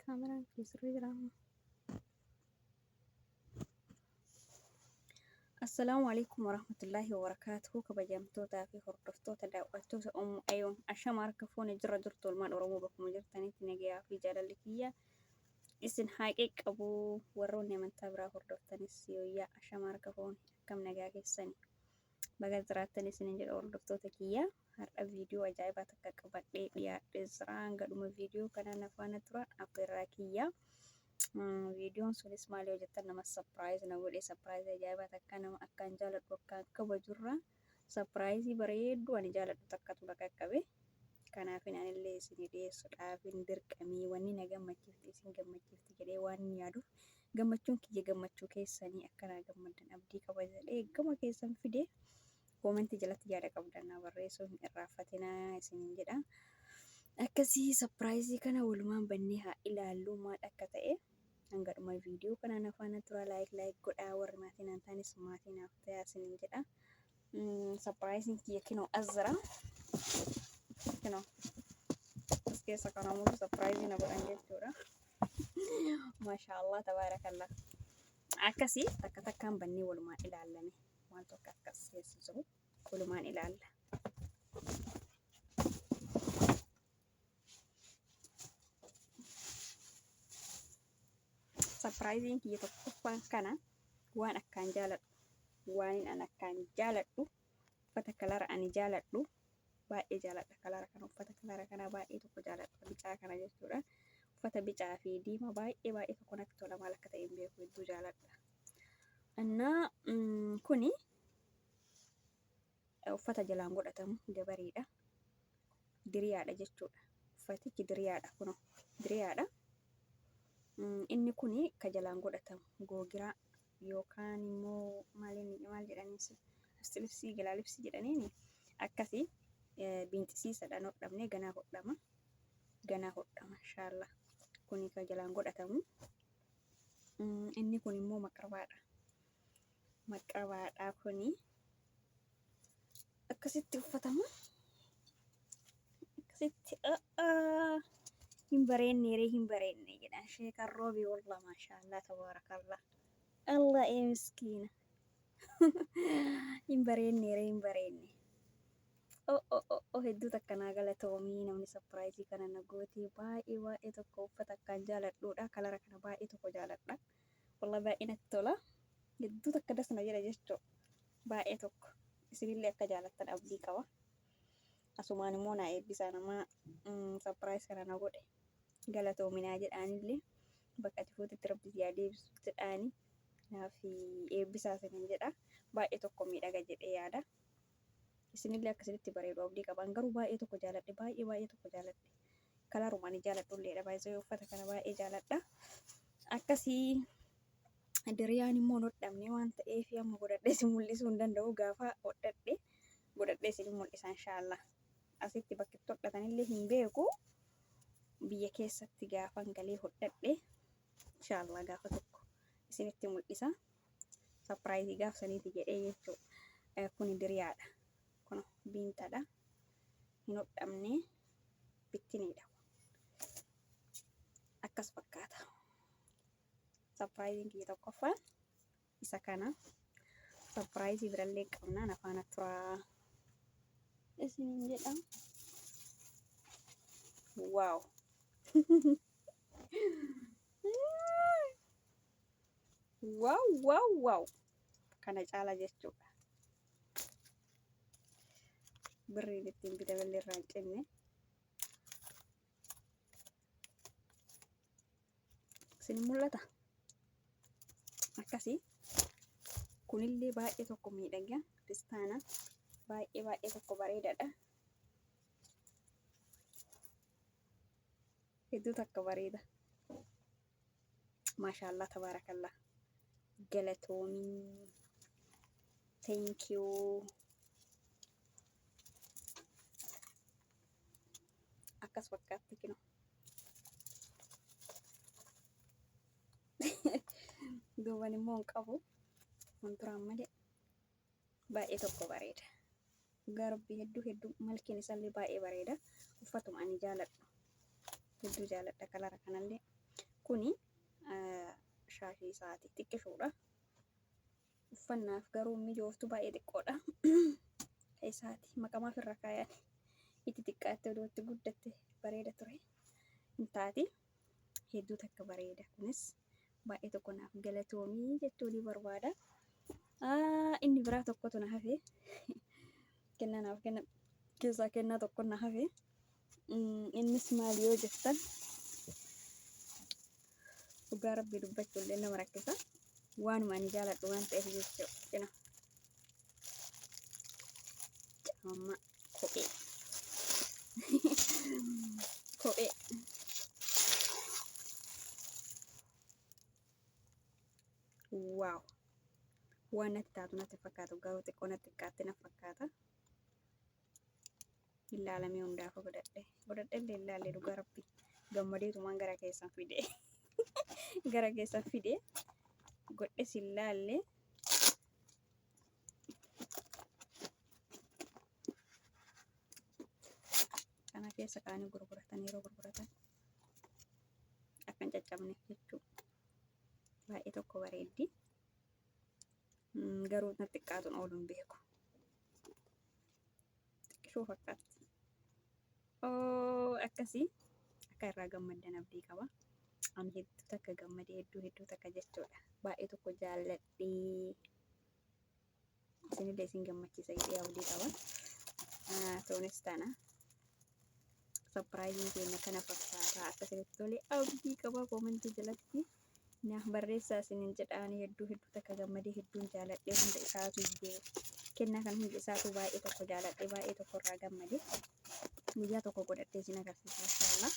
Kameraan keessarra jira. Assalaamu alaikum warahmatullaahi wabarakaatuhu. Kabajamtootaa fi hordoftoota daawwattoota Ummuu Ayoon ashama harka fuune jira jirtu olmaan Oromoo bakkuma jirtanitti nagayaa fi jaalalli kiyya isin haa qaqqabu. Warroonni amantaa biraa hordoftanis yooyyaa ashama harka fuune akkam nagaa keessani baga jiraattan isin jedha hordoftoota kiyya. Har'a viidiyoo ajaa'ibaa takka qabadhee dhiyaadhee jira. Gadhuma viidiyoo kanaan afaana turan affeerraa kiyya. Viidiyoon sunis maal yoo jettan nama sapiraayiz na godhe. Sapiraayiz ajaa'ibaa takka nama akkaan jaaladhu akkaan kabajurra sapiraayizii bareedduu ani jaaladhu takkatu na qaqqabe. Kanaaf anillee isin dhiyeessuudhaaf dirqamii wanni na gammachiifti isin gammachiifti jedhee waan yaaduuf gammachuun kiyya gammachuu keessanii akkanaa gammaddan abdii qaba jedhee gama keessan fide. Koomentii jalatti yaada qabdan na barreessuun hin irraanfatinaa isiniin jedha. Akkasii sapiraayizii kana walumaan bannee haa ilaallu maal akka ta'e. Hangadhuma viidiyoo kanaan afaana tura laayik godhaa warri maatiin an taanis maatii naaf ta'aa isiniin jedha. Sapiraayiziin kiyya kinoo as jira. Kinoo as keessa kana mulu sapiraayizii na godhan jechuudha. Maashaallah tabaarakallah. Akkasii takka takkaan bannee walumaan ilaallame. Waan tokko akkas keessa jiru walumaan ilaalla. Sapiraayiziin kiyya tokkoffaan kana waan akkaan jaaladhu waan an akkaan jaaladhu uffata kalara ani jaaladhu baay'ee jaaladha. Kalara kana uffata kalara kana baay'ee tokko jaaladha bicaa kana jechuudha. Uffata bicaa fi diimaa baay'ee tokko natti tola maal akka ta'e hin beeku hedduu jaaladha. Annaa kuni uffata jalaan godhatamu dabareedha. Diriyaadha jechuudha. Uffatichi diriyaadha kuno diriyaadha. Inni kuni ka jalaan godhatamu googiraa yookaan immoo maal jedhaniis libsii galaa libsii jedhaniini akkasii binxisiisadhaan hodhamne ganaa hodhama inshaallah. Kuni ka jalaan godhatamu. Inni kun immoo maqrabaadha. Maqrabaadha kuni akkasitti uffatamu. Akkasitti hin bareenne jedhan sheekan roobii wallah maashaallah tabaarakallah. Allah miskiina. Hin bareenne. Hedduu takka naa galatoomii namni sapiraayizii kana na goote baay'ee tokko uffata akkaan jaaladhuudha. Kalara kana baay'ee tokko jaaladha. Wallah baay'ee natti tola. Hedduu takka dasna jedha jechuudha. Baay'ee tokko isinillee akka jaalattan abdii qaba. Asumaan immoo naa eebbisaa nama sapiraayiz kana na godhe. Galatoominaa jedhaanillee bakka ati fuutetti rabbi yaa deebisu jedhaani naaf eebbisaa isiniin jedha. Baay'ee tokko miidhaga jedhee yaada. Isinillee akkasitti bareedu abdii qaban garuu baay'ee tokko jaaladhe baay'ee tokko jaaladhe. Kalaruma ani jaaladhulleedha baay'ee uffata kana baay'ee jaaladha. Akkasii diriyaan immoo hodhamne waan ta'eef amma godhadhee isin mul'isuu hin danda'u gaafa godhadhee isin mul'isa inshaallah. Asitti bakki itti hodhatanillee hin beeku. Biyya keessatti gaafan galee hodhadhe inshaallah gaafa tokko isinitti mul'isa. Sapiraayizii gaafsaniiti jedhee jechuudha. Kuni diriyaadha. Kun biintadha. Hin hodhamne bittiniidha. Akkas fakkaata. Sapiraayiziin kiyya tokkoffaan isa kana. Sapiraayizii birallee qabnaan afaana turaa isiniin jedha. Waaw. Wow. Kana caala jechuudha. Birriin ittiin bitamallee irraa hin cinne. Isin mul'ata. Akkasii. Kunillee baay'ee tokko miidhaga. Pistaana baay'ee tokko bareedaadha. Hedduu takka bareeda. Maashaallah tabaarakallah. Galatoomii. Thank you. Akkas fakkaatti kinoo. Duuban immoo hin qabu. Wanturaan malee baay'ee tokko bareeda. Garbi hedduu malkiin isaallee baay'ee bareeda. Uffatuma ani jaaladhu. Hedduu jaaladha kalara kanallee. kuni shaashii isaati xiqqishuudha. Uffannaaf garuu mijooftu baay'ee xiqqoodha. Isaati maqamaa ofirra kaayan itti xiqqaatte odootti guddatte bareeda ture. Hin taati hedduu takka bareeda. Kunis baay'ee tokko naaf galatoomii jechuu ni barbaada. Inni biraa tokkotu na hafe kennaa naaf kenna keessaa kennaa tokko na hafe. Innis maal yoo jettan dhugaa rabbii dubbachuu illee nama rakkisa. Waanuma ani jaaladhu waan ta'eef jechuudha. Caammaa kophee kophee waaw waan natti taatu natti fakkaatu garuu xiqqoo natti xiqqaatti na fakkaata. Ilaalamee hundaafa godhadhe illee ilaalle dhugaa rabbii gammadeetumaan gara keessan fide gara keessan fide godhes ilaalle kana keessa kaanii gurguratan yeroo gurguratan akka hin caccabne jechuudha. Baay'ee tokko bareeddi garuu natti xiqqaatuun ooluun beeku. Xiqqishuu fakkaatti. Akkasii akka irraa gammaddan abdii qaba. Ani hedduu takka gammadee hedduu takka jechuudha. Baay'ee tokko jaalladhee isinillee isin gammachiisa jedhee abdii qaba. Ta'uunis taana sapiraayiziin keenya kana fakkaata. Akkasirratti tolee abdii qaba. Koomentii jalatti naaf barreessaa isiniin jedhaan hedduu takka gammadee hedduun jaalladhee hunda isaatu iyyuu kennaa kan hundi isaatu baay'ee tokko jaalladhee baay'ee tokko irraa gammadee guyyaa tokko godhadhee isin agarsiisa inshallah.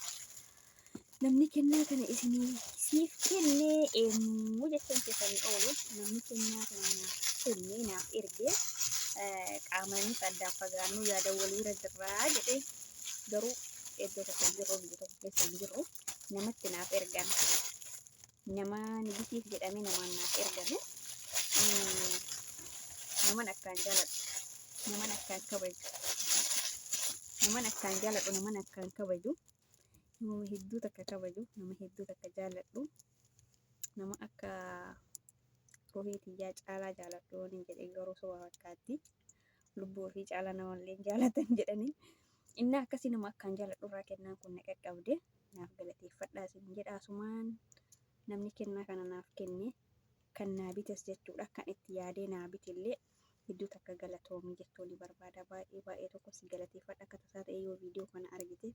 Namni kennaa kana isinii siif kennee eenyu jechuun keessanii oolu namni kennaa kana naaf kennee naaf ergee qaamaanis addaan fagaannu yaada waliirra jirraa jedhee garuu iddoo tokko jirru biyya tokko keessa hin jirru namatti naaf ergan nama nibitiif jedhamee namaan naaf ergame naman akkaan jaaladhu naman akkaan kabaju naman akkaan jaaladhu naman akkaan kabaju nama hedduu takka kabaju nama hedduu takka jaaladhu nama akka rohiitiyyaa caalaa jaaladhu waliin jedhee garuu soba fakkaatti lubbuu ofii caalaa namallee jaalatan jedhanii inni akkasii nama akkaan jaaladhu irraa kennaan kun na qaqqabde naaf galateeffadhaa isin jedhaasumaan namni kennaa kana naaf kenne kan naa bites jechuudha. Kan itti yaadee naa bitellee hedduu takka galatoomii jechuu ni barbaada. Baay'ee tokko si galateeffadha. Akka tasaa ta'e yoo viidiyoo kana argite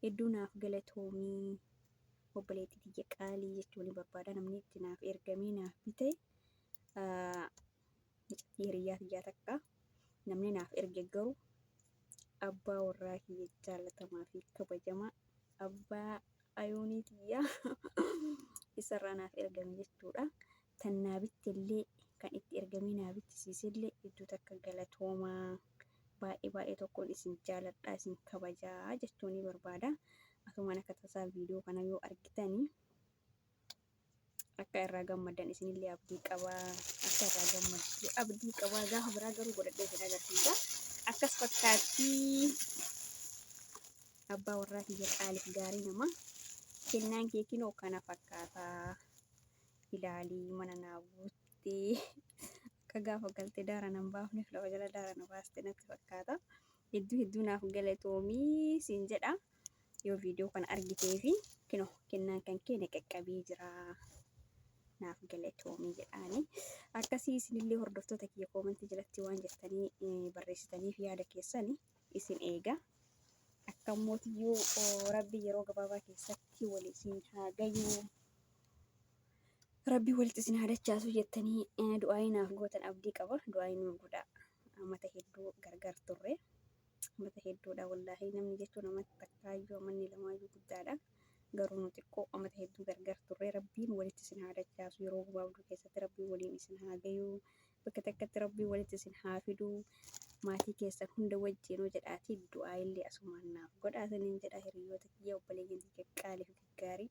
hedduu naaf galatoomii obboleettii tiyya qaalii jechuu ni barbaada. Namni itti naaf ergamee naaf bite hiriyyaa tiyyaa takka namni naaf erge garuu abbaa warraa kiyya jaallatamaa fi kabajamaa abbaa ayoonii tiyyaa isarraa naaf ergame jechuudha. Tan naa bittellee kan itti ergamee naa bittisiisillee hedduu takka galatoomaa baay'ee tokkoon isin jaaladhaa isin kabajaa jechuu ni barbaada. Asumaan akka tasaa viidiyoo kana yoo argitanii akka irraa gammaddan isinillee abdii qabaa akka irraa gammaddu abdii qabaa gaafa biraa garuu godhadhee isin agarsiisa. Akkas fakkaatti abbaa warraa kiyya qaaliif gaarii nama kennaan kee kinoo kana fakkaata ilaalii mana naa buuttee akka gaafa galtee daara nan baafneef lafa jala daara na baaste natti fakkaata. Hedduu naaf galatoomii siin jedha yoo viidiyoo kana argitee fi kinoo kennaan kan kee qaqqabee jira naaf galatoomii jedhaani. Akkasii isinillee hordoftoota kiyya koomentii jalatti waan jettanii barreessitaniif yaada keessan isin eega. Akka mootiyyuu rabbi yeroo gabaabaa keessatti walii isin haa gayuu rabbi walitti isin haa dachaasu jettanii du'aayii naaf gootan abdii qaba. Du'aayii nuuf godhaa. Amata hedduu gargar turre amata hedduudha wallaahi namni jechuun amata takkaayyuu amanni lamaayyuu guddaadha. Garuu nu xiqqoo amata hedduu gargar turre rabbiin walitti isin haa dachaasu yeroo gabaabduu keessatti rabbiin waliin isin haa gayuu bakka takkatti rabbiin walitti isin haa fiduu maatii keessan hunda wajjinuu jedhaati du'aayillee asumaan naaf godhaa isiniin jedha hiriyoota kiyya obboleeyyan kiyya qaalii fi gaggaarii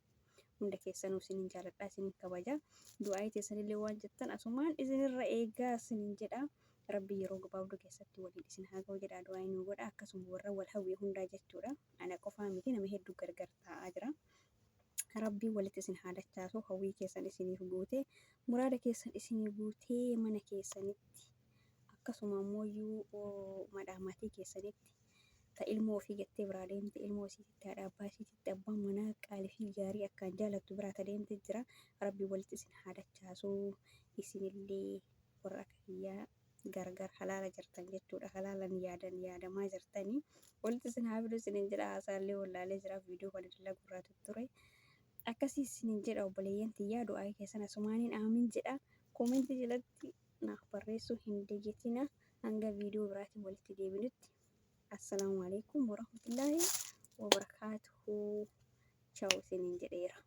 hunda keessanuu isiniin jaaladhaa isiniin kabaja du'aayii teessanillee waan jettan asumaan isinirra eegaa isiniin jedha. Rabbi yeroo gabaabduu keessatti waliin isin haa ga'u jedha du'aayii nu godha akkasuma warra wal hawwii hundaa jechuudha. Ana qofaa miti nama hedduu gargar taa'aa jira. Rabbi rabbii walitti isin haadachaasu hawwii keessan isiniif guute muraada keessan isinii guutee mana keessanitti akkasuma ammoo madhaamatii keessanitti ta ilmoo ofii gattee biraa deemte ilmoo isiitti haadha abbaa isiitti abbaan manaa qaalii fi gaarii akkaan jaalattu biraa ta deemte jira. Rabbii walitti isin haadachaasu isinillee warra akka kiyyaa gargar halaala jirtan jechuudha. Halaalan yaadamaa jirtanii walitti isin haa fidu isinin jedha. Haasaallee wallaalee jira viidiyoo kana dallaa gurraatu ture. Akkasii isinin jedha obboleeyyan tiyyaa du'aa keessan asumaaniin aamin jedha. Koomentii jalatti naaf barreessuu hin dagatina. Hanga viidiyoo biraatiin walitti deebinutti. Assalaamu alaikum warahmatullaahi wabarakaatuhu. Ciao isinin jedheera.